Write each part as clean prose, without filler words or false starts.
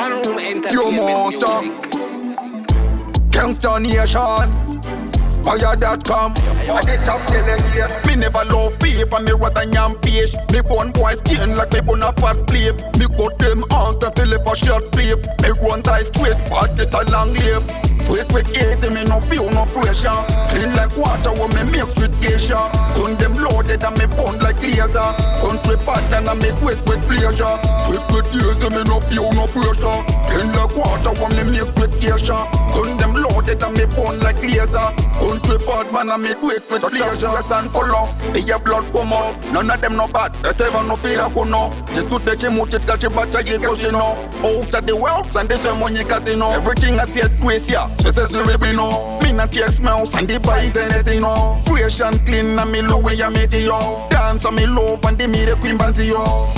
One Room You Entertainment monster. Music. Gangsta Nation. Fire.com. I the top delegate. Me never love paper, me rather yam page. Me born boy skin like me born a fat plate. Me cut them out and fill up a short plate. Me run tie straight, but this a long live. Wait, easy, me no feel no pressure. Clean like water when me mix with geisha. Gun them loaded and me bond like laser. Country pattern and me wet with pleasure. Wait, easy, me no feel no pressure. Clean like water when me mix with geisha. Gun them loaded and me bond like laser. Country pattern and me wet with pleasure. And color, be your blood come out. None of them no bad, they say no fear no. Just to the chimuchit catch a batcha ye no. Out of the world and the money casino. Everything I see at Grace, yeah. She says you really know. Me not taste mouse and the boys anything no. Fresh and clean and me love when you meet yo. Dance and me love and the me the queen banzi yo.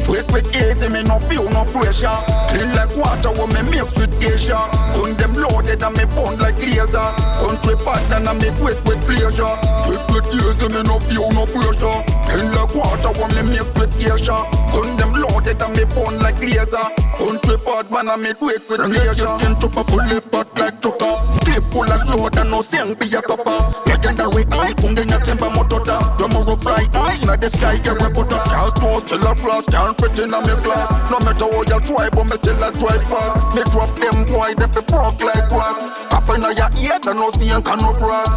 Wait, easy, me no feel no pressure. Clean like water when me mix with geisha. Gun them loaded and me bond like laser. Country pattern and me wet with pleasure. Wait, easy, me no feel no pressure. Clean like water when me mix with geisha. Gun them loaded and me bond like laser. Country pattern and me wet with pleasure. Skin to a bullet but like chucker. Clip full of load and no sing be a copper. Legendary eye, kunde na timba motota. Tomorrow fly high in the sky, get reporter. Can't go till a frost, can't fit in a me class. No matter what you try, but me still a drive past. Me drop them boy, they be broke like grass. Up in your ear, they no see and can no brass.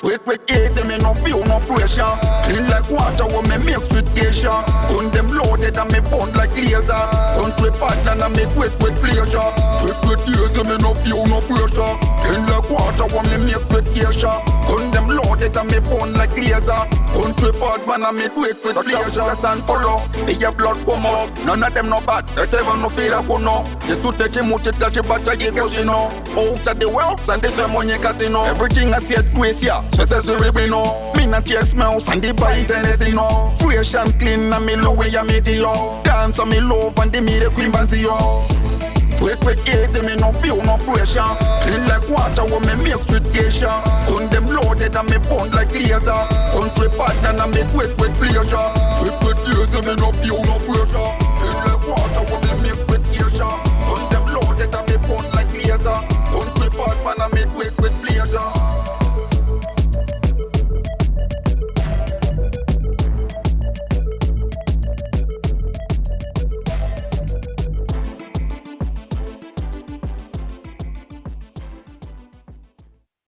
Wait, easy, me no feel no pressure. Clean like water when me mix with geisha. Gun them loaded and me bond like laser. Country pattern and me wet with pleasure. Wait, easy, me no feel no pressure. Clean like water when me mix with geisha. Gun them loaded and me bond like laser. Country pattern and me wet with pleasure. And follow, be your blood come out. None of them no bad, they say no fear no. Just to touch him, touch catch a batcha ye no. Out of the world and this money casino. Everything I see at Grace, yeah. She says you really know. Me not taste mouse and the boys anything no. Fresh and clean and me love when you meet yo. Dance and me love and the me the queen banzi yo. Wait, easy, me no feel no pressure. Clean like water when me mix with geisha. Gun them loaded and me bond like laser. Country pattern and me wet with pleasure. Wait, easy, me no feel no